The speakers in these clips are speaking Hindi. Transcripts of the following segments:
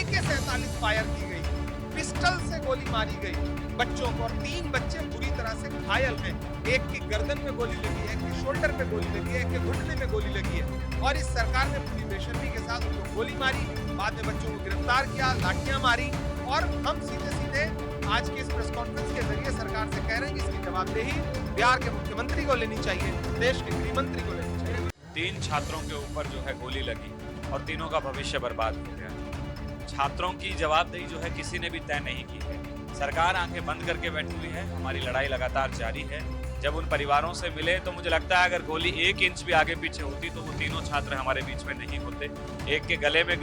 AK-47 फायर की गई, पिस्टल से गोली मारी गई बच्चों को, और 3 बच्चे बुरी तरह से घायल हैं। एक की गर्दन में गोली लगी है, एक की शोल्डर पे गोली लगी है, एक के घुटने में गोली लगी है, और इस सरकार ने पूरी बेशर्मी के साथ उनको गोली मारी, बाद में बच्चों को गिरफ्तार किया, लाठियां मारी। और हम सीधे सीधे आज की इस प्रेस कॉन्फ्रेंस के जरिए सरकार से कह रहे हैं कि इसकी जवाबदेही बिहार के मुख्यमंत्री को लेनी चाहिए, देश के गृह मंत्री को लेनी चाहिए। 3 छात्रों के ऊपर जो है गोली लगी और तीनों का भविष्य बर्बाद हो गया। छात्रों की जवाबदेही जो है किसी ने भी तय नहीं की है। सरकार आंखें बंद करके बैठी हुई है, हमारी लड़ाई लगातार जारी है। जब उन परिवारों से मिले तो मुझे लगता है अगर गोली 1 इंच भी आगे पीछे होती तो वो तीनों छात्र हमारे बीच में नहीं होते। एक के गले में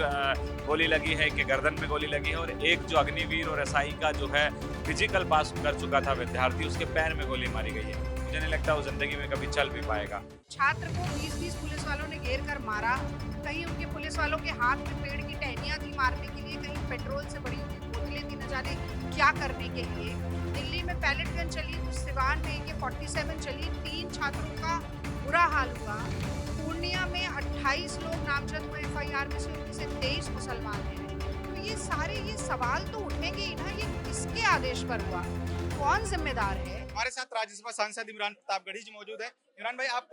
गोली लगी है, एक के गर्दन में गोली लगी है, और एक जो अग्निवीर और एसआई का जो है फिजिकल पास कर चुका था विद्यार्थी, उसके पैर में गोली मारी गई है। मुझे नहीं लगता वो जिंदगी में कभी चल भी पाएगा। छात्र को 20-20 पुलिस वालों ने घेर कर मारा, कहीं उनके पुलिस वालों के हाथ में पेड़ की टहनियां थी मारने के लिए, कहीं पेट्रोल से बड़ी बोतलें थी न जाने क्या करने के लिए। दिल्ली में पैलेट गन चली तो सिवान में AK-47 चली, 3 छात्रों का बुरा हाल हुआ। पूर्णिया में 28 लोग नामजद हुए FIR में से, उनमें से 23 मुसलमान हैं। तो ये सवाल तो उठेंगे ही ना, ये किसके आदेश पर हुआ, कौन जिम्मेदार है? हमारे साथ राज्यसभा सांसद इमरान प्रतापगढ़ी जी मौजूद है। इमरान भाई, आप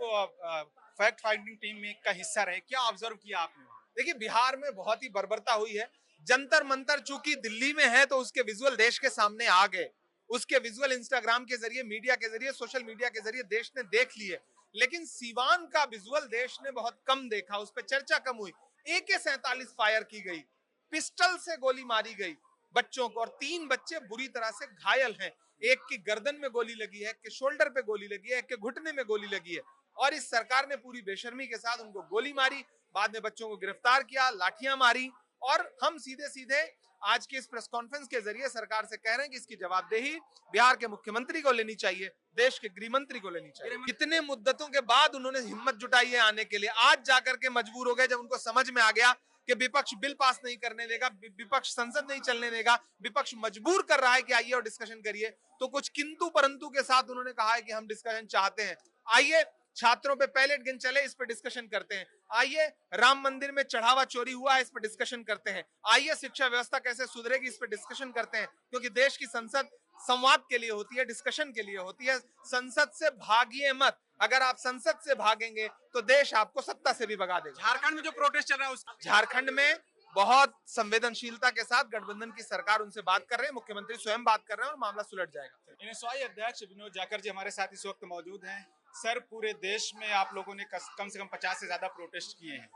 फैक्ट फाइंडिंग टीम में का हिस्सा रहे, क्या ऑब्जर्व किया आपने? देखिए, बिहार में बहुत ही बर्बरता हुई है। जंतर मंतर चूंकि दिल्ली में है तो उसके विजुअल देश के सामने आ गए, उसके विजुअल इंस्टाग्राम के जरिए, मीडिया के जरिए, सोशल मीडिया के जरिए देश ने देख लिए, लेकिन सीवान का विजुअल देश ने बहुत कम देखा, उस पर चर्चा कम हुई। AK-47 फायर की गई, पिस्टल से गोली मारी गई बच्चों को, और 3 बच्चे बुरी तरह से घायल हैं। एक की गर्दन में गोली लगी है, एक के शोल्डर पे गोली लगी है, एक के घुटने में गोली लगी है, और इस सरकार ने पूरी बेशर्मी के साथ उनको गोली मारी, बाद में बच्चों को गिरफ्तार किया, लाठियां मारी। और हम सीधे सीधे आज की इस प्रेस कॉन्फ्रेंस के जरिए सरकार से कह रहे हैं कि इसकी जवाबदेही बिहार के मुख्यमंत्री को लेनी चाहिए, देश के गृह मंत्री को लेनी चाहिए। कितने मुद्दतों के बाद उन्होंने हिम्मत जुटाई है आने के लिए, आज जाकर के मजबूर हो गए जब उनको समझ में आ गया कि विपक्ष बिल पास नहीं करने देगा, विपक्ष संसद नहीं चलने देगा, विपक्ष मजबूर कर रहा है कि आइए और डिस्कशन करिए। तो कुछ किंतु परंतु के साथ उन्होंने कहा है कि हम डिस्कशन चाहते हैं, आइए छात्रों पे पैलेट गन चले, इस पर डिस्कशन करते हैं, आइए राम मंदिर में चढ़ावा चोरी हुआ है, इस पर डिस्कशन करते हैं, आइए शिक्षा व्यवस्था कैसे सुधरेगी, इस पर डिस्कशन करते हैं। क्योंकि देश की संसद संवाद के लिए होती है, डिस्कशन के लिए होती है। संसद से भागिए मत, अगर आप संसद से भागेंगे तो देश आपको सत्ता से भी भगा देगा। झारखंड में जो प्रोटेस्ट चल रहा है, झारखंड में बहुत संवेदनशीलता के साथ गठबंधन की सरकार उनसे बात कर रहे हैं, मुख्यमंत्री स्वयं बात कर रहे हैं और मामला सुलझ जाएगा। NSY अध्यक्ष विनोद जाकर जी हमारे साथ इस वक्त मौजूद हैं। सर, पूरे देश में आप लोगों ने कम से कम 50 से ज्यादा प्रोटेस्ट किए हैं,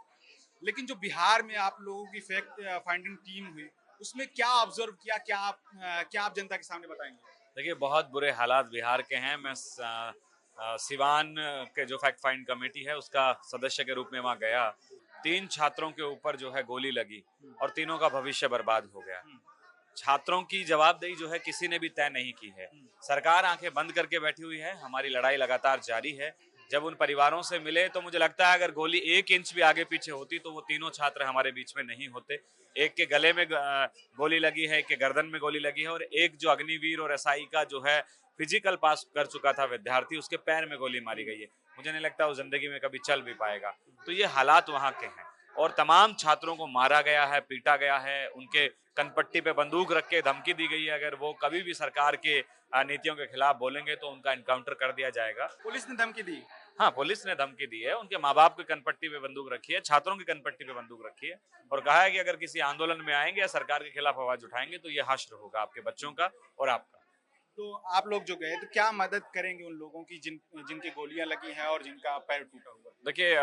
लेकिन जो बिहार में आप लोगों की फैक्ट फाइंडिंग टीम हुई, उसमें क्या ऑब्जर्व किया, क्या आप जनता के सामने बताएंगे? देखिए, बहुत बुरे हालात बिहार के हैं। मैं सिवान के जो फैक्ट फाइंड कमेटी है उसका सदस्य के रूप में वहाँ गया। 3 छात्रों के ऊपर जो है गोली लगी और तीनों का भविष्य बर्बाद हो गया। छात्रों की जवाबदेही जो है किसी ने भी तय नहीं की है। सरकार आंखें बंद करके बैठी हुई है, हमारी लड़ाई लगातार जारी है। जब उन परिवारों से मिले तो मुझे लगता है अगर गोली 1 इंच भी आगे पीछे होती तो वो तीनों छात्र हमारे बीच में नहीं होते। एक के गले में गोली लगी है, एक के गर्दन में गोली लगी है, और एक जो अग्निवीर और एसआई का जो है फिजिकल पास कर चुका था विद्यार्थी, उसके पैर में गोली मारी गई है। मुझे नहीं लगता वो जिंदगी में कभी चल भी पाएगा। तो ये हालात वहाँ के हैं, और तमाम छात्रों को मारा गया है, पीटा गया है, उनके कनपट्टी पे बंदूक रख के धमकी दी गई है, अगर वो कभी भी सरकार के नीतियों के खिलाफ बोलेंगे तो उनका एनकाउंटर कर दिया जाएगा। पुलिस ने धमकी दी? हाँ, पुलिस ने धमकी दी है। उनके माँ बाप की कनपट्टी पे बंदूक रखी है, छात्रों की कनपट्टी पे बंदूक रखी है, और कहा है कि अगर किसी आंदोलन में आएंगे या सरकार के खिलाफ आवाज उठाएंगे तो ये हश्र होगा आपके बच्चों का और आपका। तो आप लोग जो गए तो क्या मदद करेंगे उन लोगों की जिनकी गोलियां लगी हैं और जिनका पैर टूटा हुआ? देखिए,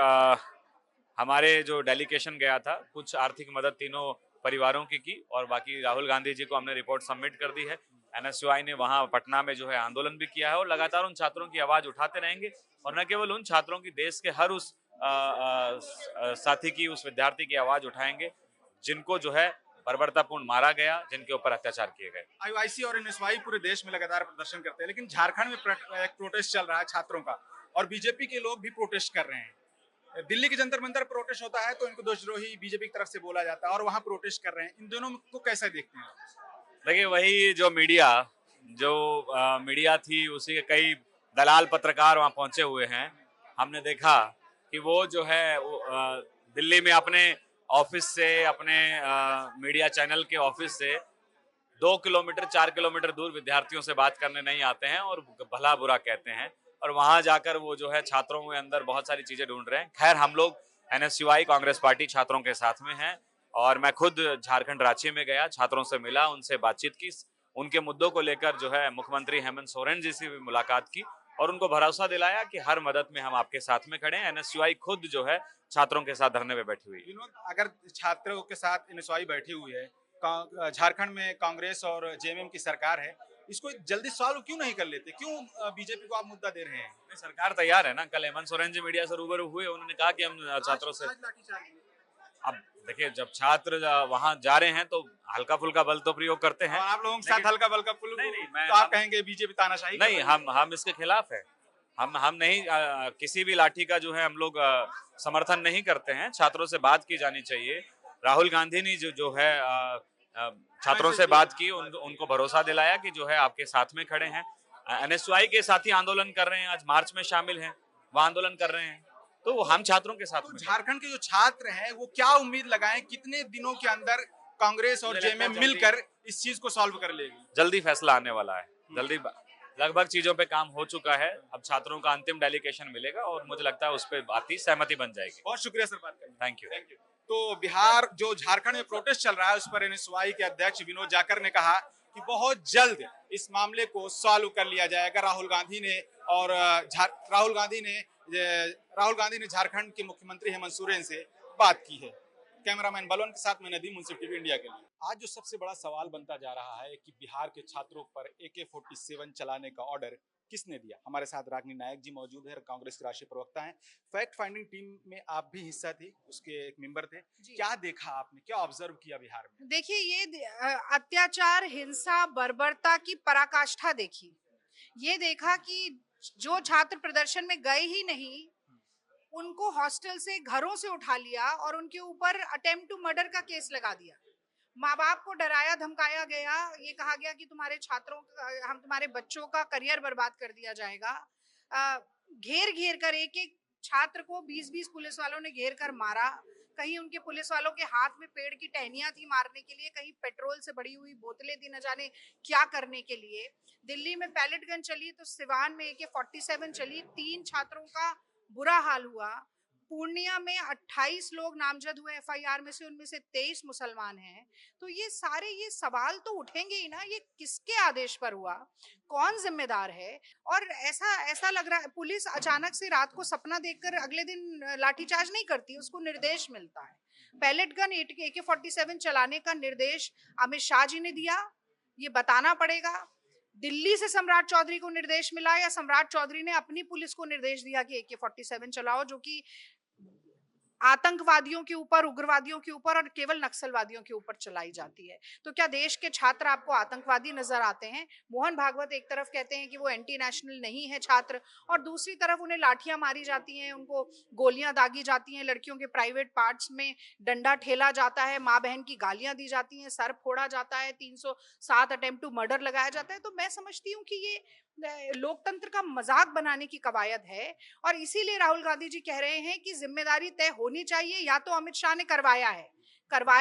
हमारे जो डेलीगेशन गया था, कुछ आर्थिक मदद तीनों परिवारों की और बाकी राहुल गांधी जी को हमने रिपोर्ट सबमिट कर दी है। NSY ने वहाँ पटना में जो है आंदोलन भी किया है, और लगातार उन छात्रों की आवाज उठाते रहेंगे, और न केवल उन छात्रों की, देश के हर उस साथी की, उस विद्यार्थी की आवाज उठाएंगे जिनको जो है बर्बरतापूर्ण मारा गया, जिनके ऊपर अत्याचार किए गए। IOIC और NSY पूरे देश में लगातार प्रदर्शन करते हैं, लेकिन झारखंड में एक प्रोटेस्ट चल रहा है छात्रों का, और बीजेपी के लोग भी प्रोटेस्ट कर रहे हैं। दिल्ली के जंतर मंतर प्रोटेस्ट होता है तो इनको देशद्रोही बीजेपी की तरफ से बोला जाता है, और वहाँ प्रोटेस्ट कर रहे हैं। इन दोनों को कैसे देखते हैं? देखिए, वही जो मीडिया थी, उसी के कई दलाल पत्रकार वहाँ पहुंचे हुए हैं। हमने देखा कि वो जो है दिल्ली में अपने ऑफिस से, अपने मीडिया चैनल के ऑफिस से 2 किलोमीटर 4 किलोमीटर दूर विद्यार्थियों से बात करने नहीं आते हैं और भला बुरा कहते हैं, और वहां जाकर वो जो है छात्रों के अंदर बहुत सारी चीजें ढूंढ रहे हैं। खैर, हम लोग NSUI कांग्रेस पार्टी छात्रों के साथ में हैं, और मैं खुद झारखंड रांची में गया, छात्रों से मिला, उनसे बातचीत की, उनके मुद्दों को लेकर जो है मुख्यमंत्री हेमंत सोरेन जी से भी मुलाकात की, और उनको भरोसा दिलाया कि हर मदद में हम आपके साथ में खड़े हैं। NSUI खुद जो है छात्रों के साथ धरने पे बैठी हुई है। विनोद, अगर छात्रों के साथ NSUI बैठी हुई है, झारखंड में कांग्रेस और JMM की सरकार है, इसको जल्दी सॉल्व क्यों नहीं कर लेते? क्यों बीजेपी को आप मुद्दा दे रहे हैं? नहीं, सरकार तैयार है ना। कल हेमंत सोरेन जी मीडिया से रूबरू हुए, उन्होंने कहा कि हम छात्रों से, आज लाठीचार्ज हुआ। अब देखिए, जब छात्र वहां जा रहे हैं तो हल्का फुल्का बल तो प्रयोग करते और हैं। आप लोगों के साथ लेकिन- हल्का बल्का पुल, नहीं, नहीं, मैं- तो आप हम- कहेंगे बीजेपी तानाशाही कर नहीं, रही है? हम इसके खिलाफ है। हम नहीं, किसी भी लाठी का जो है हम लोग समर्थन नहीं करते हैं। छात्रों से बात की जानी चाहिए। राहुल गांधी ने जो है छात्रों से बात की, उनको भरोसा दिलाया कि जो है आपके साथ में खड़े हैं। NSUI के साथी आंदोलन कर रहे हैं, आज मार्च में शामिल हैं, वो आंदोलन कर रहे हैं, तो हम छात्रों के साथ तो में हैं। झारखंड के जो छात्र हैं वो क्या उम्मीद लगाएं, कितने दिनों के अंदर कांग्रेस और मुझे लगता है JMM मिलकर इस चीज को सॉल्व कर लेगी? जल्दी फैसला आने वाला है। जल्दी लगभग चीजों पे काम हो चुका है। अब छात्रों का अंतिम डेलीगेशन मिलेगा और मुझे लगता है उस पर बात ही सहमति बन जाएगी। बहुत शुक्रिया सर, बात करने। Thank you. Thank you. तो बिहार जो झारखंड में प्रोटेस्ट चल रहा है, उस पर NSUI के अध्यक्ष विनोद जाकर ने कहा कि बहुत जल्द इस मामले को सॉल्व कर लिया जाएगा। राहुल गांधी ने झारखंड के मुख्यमंत्री हेमंत सोरेन से बात की है। कैमरामैन बलवन के साथ मैं नदीम, मुंसिफ टीवी इंडिया के लिए। आज जो सबसे बड़ा सवाल बनता जा रहा है कि बिहार के छात्रों पर AK-47 चलाने का ऑर्डर किसने दिया? हमारे साथ रागिनी नायक जी मौजूद है, कांग्रेस के राष्ट्रीय प्रवक्ता हैं। फैक्ट फाइंडिंग टीम में आप भी हिस्सा थे, उसके एक मेंबर थे। क्या देखा आपने, क्या ऑब्जर्व किया बिहार में? देखिए, ये अत्याचार, हिंसा, बर्बरता की पराकाष्ठा देखी। ये देखा कि जो छात्र प्रदर्शन में गए ही नहीं, उनको हॉस्टल से, घरों से उठा लिया और उनके ऊपर अटेम्प्ट टू मर्डर का केस लगा दिया। माँ बाप को डराया धमकाया गया, ये कहा गया कि हम तुम्हारे बच्चों का करियर बर्बाद कर दिया जाएगा। घेर घेर कर एक एक छात्र को 20-20 पुलिस वालों ने घेर कर मारा। कहीं उनके पुलिस वालों के हाथ में पेड़ की टहनियां थी मारने के लिए, कहीं पेट्रोल से भरी हुई बोतलें थी, न जाने क्या करने के लिए। दिल्ली में पैलेट गन चली तो सिवान में AK-47 चली, 3 छात्रों का बुरा हाल हुआ। पूर्णिया में 28 लोग नामजद हुए FIR में से, उनमें से 23 मुसलमान हैं। तो ये सवाल तो उठेंगे ही ना, ये किसके आदेश पर हुआ, कौन जिम्मेदार है? और ऐसा लग रहा है पुलिस अचानक से रात को सपना देखकर अगले दिन लाठीचार्ज नहीं करती, उसको निर्देश मिलता है। पैलेट गन AK-47 चलाने का निर्देश अमित शाह जी ने दिया, ये बताना पड़ेगा। दिल्ली से सम्राट चौधरी को निर्देश मिला या सम्राट चौधरी ने अपनी पुलिस को निर्देश दिया कि AK-47 चलाओ, जो कि आतंकवादियों के ऊपर, उग्रवादियों के ऊपर और केवल नक्सलवादियों के ऊपर चलाई जाती है? तो क्या देश के छात्र आपको आतंकवादी नजर आते हैं? मोहन भागवत एक तरफ कहते हैं कि वो एंटी नेशनल नहीं है छात्र, और दूसरी तरफ उन्हें लाठियां मारी जाती हैं, उनको गोलियां दागी जाती हैं, लड़कियों के प्राइवेट पार्ट्स में डंडा ठेला जाता है, माँ बहन की गालियां दी जाती हैं, सर फोड़ा जाता है, 307 अटेम्प्ट टू मर्डर लगाया जाता है। तो मैं समझती हूँ कि ये लोकतंत्र का मजाक बनाने की कवायद है, और इसीलिए राहुल गांधी जी कह रहे हैं कि जिम्मेदारी तय होनी चाहिए। या तो अमित शाह ने करवाया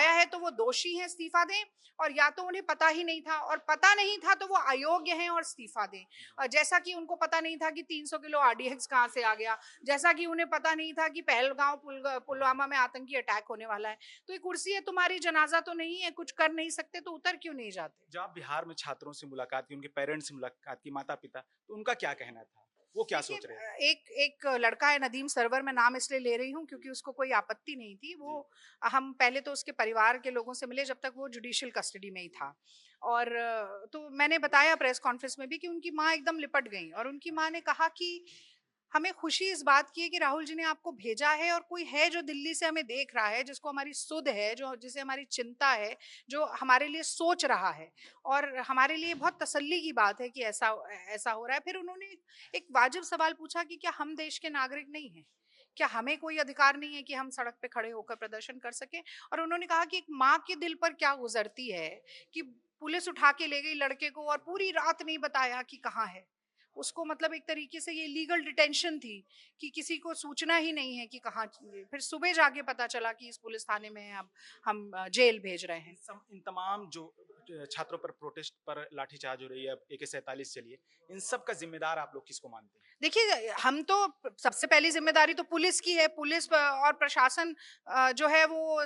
है तो वो दोषी हैं, इस्तीफा दें, और या तो उन्हें पता ही नहीं था, और पता नहीं था तो वो अयोग्य हैं और इस्तीफा दें। और जैसा कि उनको पता नहीं था कि 300 किलो RDX कहाँ से आ गया, जैसा कि उन्हें पता नहीं था कि पहलगांव पुलवामा में आतंकी अटैक होने वाला है। तो ये कुर्सी है तुम्हारी, जनाजा तो नहीं है, कुछ कर नहीं सकते, तो उतर क्यों नहीं जाते? जब आप बिहार में छात्रों से मुलाकात की, उनके पेरेंट्स से मुलाकात की, माता पिता, तो उनका क्या कहना था, वो क्या सोच रहे हैं? एक लड़का है नदीम सरवर, मैं नाम इसलिए ले रही हूँ क्योंकि उसको कोई आपत्ति नहीं थी। वो हम पहले तो उसके परिवार के लोगों से मिले जब तक वो जुडिशियल कस्टडी में ही था, और तो मैंने बताया प्रेस कॉन्फ्रेंस में भी कि उनकी माँ एकदम लिपट गई, और उनकी माँ ने कहा कि हमें खुशी इस बात की है कि राहुल जी ने आपको भेजा है, और कोई है जो दिल्ली से हमें देख रहा है, जिसको हमारी सुध है, जो जिसे हमारी चिंता है, जो हमारे लिए सोच रहा है, और हमारे लिए बहुत तसल्ली की बात है कि ऐसा हो रहा है। फिर उन्होंने एक वाजिब सवाल पूछा कि क्या हम देश के नागरिक नहीं हैं, क्या हमें कोई अधिकार नहीं है कि हम सड़क पे खड़े होकर प्रदर्शन कर सकें? और उन्होंने कहा कि एक माँ के दिल पर क्या गुजरती है कि पुलिस उठा के ले गई लड़के को और पूरी रात नहीं बताया कि कहाँ है, उसको मतलब एक तरीके से ये लीगल डिटेंशन थी कि किसी को सूचना ही नहीं है कि कहाँ, फिर सुबह जाके पता चला कि इस पुलिस थाने में है, अब हम जेल भेज रहे हैं। इन तमाम जो छात्रों पर प्रोटेस्ट पर लाठीचार्ज हो रही है, AK-47 चलिए, इन सब का जिम्मेदार आप लोग किसको मानते हैं? देखिए, हम तो सबसे पहली जिम्मेदारी तो पुलिस की है। पुलिस और प्रशासन जो है वो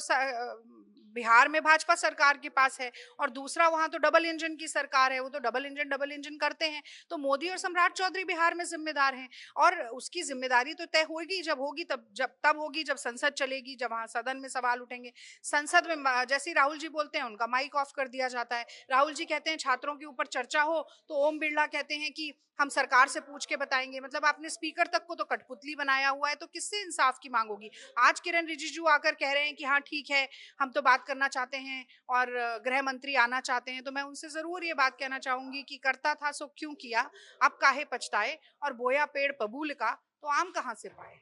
बिहार में भाजपा सरकार के पास है, और दूसरा वहां तो डबल इंजन की सरकार है, वो तो डबल इंजन करते हैं। तो मोदी और सम्राट चौधरी बिहार में जिम्मेदार हैं, और उसकी जिम्मेदारी तो तय होगी तब होगी जब संसद चलेगी, जब वहां सदन में सवाल उठेंगे। संसद में जैसे राहुल जी बोलते हैं उनका माइक ऑफ कर दिया जाता है। राहुल जी कहते हैं छात्रों के ऊपर चर्चा हो, तो ओम बिरला कहते हैं कि हम सरकार से पूछ के बताएंगे। मतलब आपने स्पीकर तक को तो कठपुतली बनाया हुआ है, तो किससे इंसाफ की मांग होगी? आज किरण रिजिजू आकर कह रहे हैं कि हाँ ठीक है, हम तो बात करना चाहते हैं और गृह मंत्री आना चाहते हैं, तो मैं उनसे जरूर ये बात कहना चाहूंगी कि करता था सो क्यों किया, अब काहे पछताए, और बोया पेड़ बबूल का तो आम कहाँ से पाए।